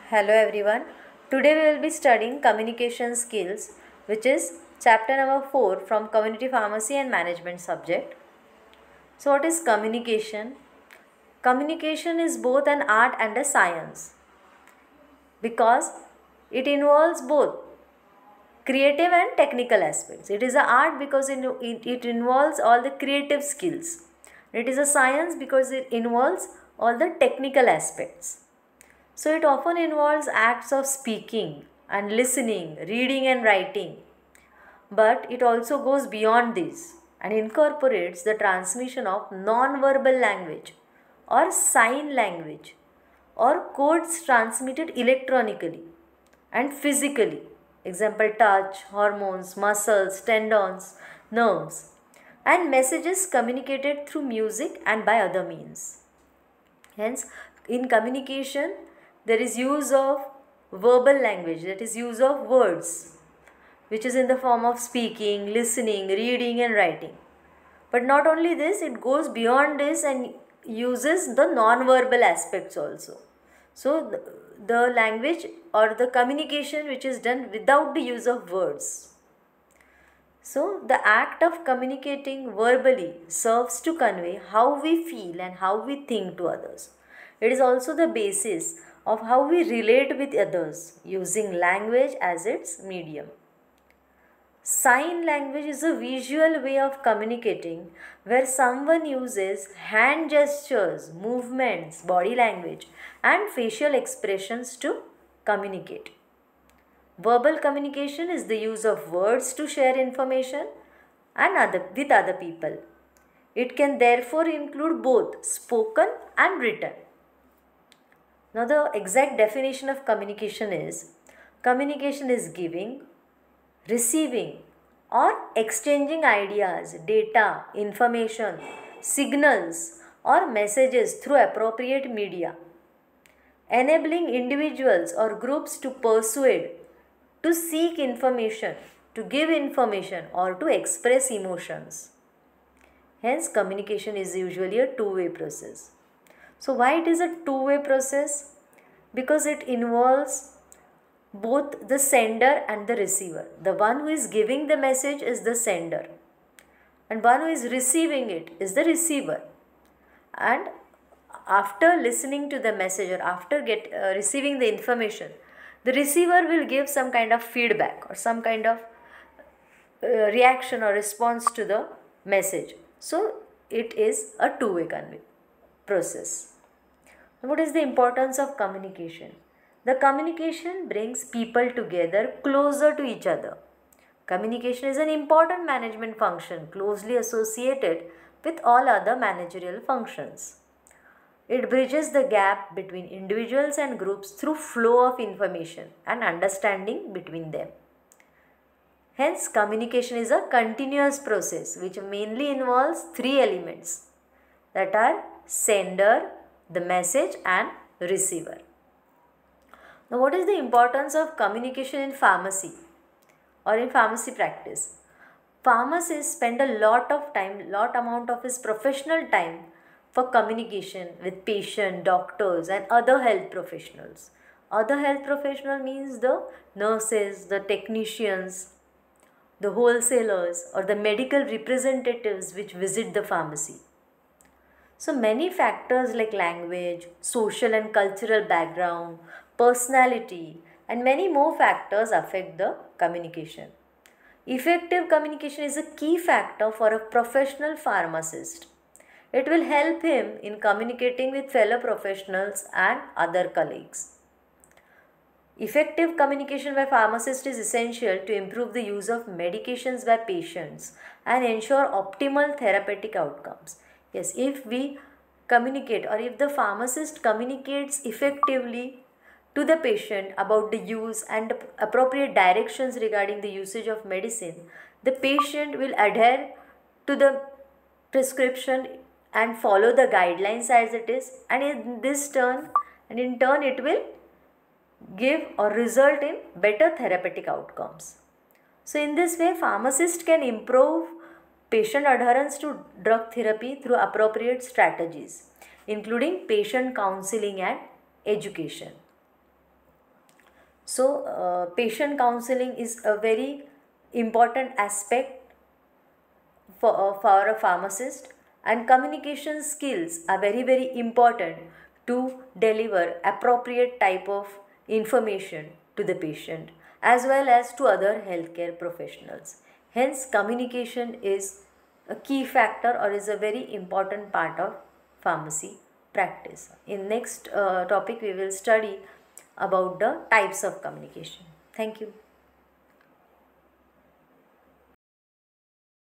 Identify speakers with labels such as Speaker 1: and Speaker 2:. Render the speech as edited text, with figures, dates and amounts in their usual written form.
Speaker 1: Hello everyone. Today we will be studying communication skills, which is chapter number 4 from Community Pharmacy and Management subject. So what is communication? Communication is both an art and a science because it involves both creative and technical aspects. It is an art because it involves all the creative skills. It is a science because it involves all the technical aspects. So it often involves acts of speaking and listening, reading and writing. But it also goes beyond this and incorporates the transmission of non-verbal language or sign language or codes transmitted electronically and physically. Example, touch, hormones, muscles, tendons, nerves, and messages communicated through music and by other means. Hence, in communication, there is use of verbal language, that is use of words, which is in the form of speaking, listening, reading and writing. But not only this, it goes beyond this and uses the non-verbal aspects also. So, the language or the communication which is done without the use of words. So, the act of communicating verbally serves to convey how we feel and how we think to others. It is also the basis of how we relate with others using language as its medium. Sign language is a visual way of communicating where someone uses hand gestures, movements, body language, and facial expressions to communicate. Verbal communication is the use of words to share information with other people. It can therefore include both spoken and written. Now, the exact definition of communication is giving, receiving, or exchanging ideas, data, information, signals, or messages through appropriate media, enabling individuals or groups to persuade, to seek information, to give information, or to express emotions. Hence, communication is usually a two-way process. So, why it is a two-way process? Because it involves both the sender and the receiver. The one who is giving the message is the sender, and one who is receiving it is the receiver. And after listening to the message or after receiving the information, the receiver will give some kind of feedback or some kind of reaction or response to the message. So it is a two-way process. What is the importance of communication? The communication brings people together closer to each other. Communication is an important management function closely associated with all other managerial functions. It bridges the gap between individuals and groups through flow of information and understanding between them. Hence, communication is a continuous process which mainly involves three elements, that are sender, the message and receiver. Now, what is the importance of communication in pharmacy or in pharmacy practice? Pharmacists spend a lot amount of his professional time for communication with patient, doctors and other health professionals. Other health professional means the nurses, the technicians, the wholesalers or the medical representatives which visit the pharmacy. So many factors like language, social and cultural background, personality and many more factors affect the communication. Effective communication is a key factor for a professional pharmacist. It will help him in communicating with fellow professionals and other colleagues. Effective communication by pharmacists is essential to improve the use of medications by patients and ensure optimal therapeutic outcomes. Yes, if we communicate or if the pharmacist communicates effectively to the patient about the use and appropriate directions regarding the usage of medicine, the patient will adhere to the prescription and follow the guidelines as it is, and in turn it will give or result in better therapeutic outcomes. So in this way, pharmacist can improve patient adherence to drug therapy through appropriate strategies, including patient counseling and education. So, patient counseling is a very important aspect for a pharmacist, and communication skills are very important to deliver appropriate type of information to the patient as well as to other healthcare professionals. Hence, communication is a key factor or is a very important part of pharmacy practice. In next topic we will study about the types of communication. Thank you.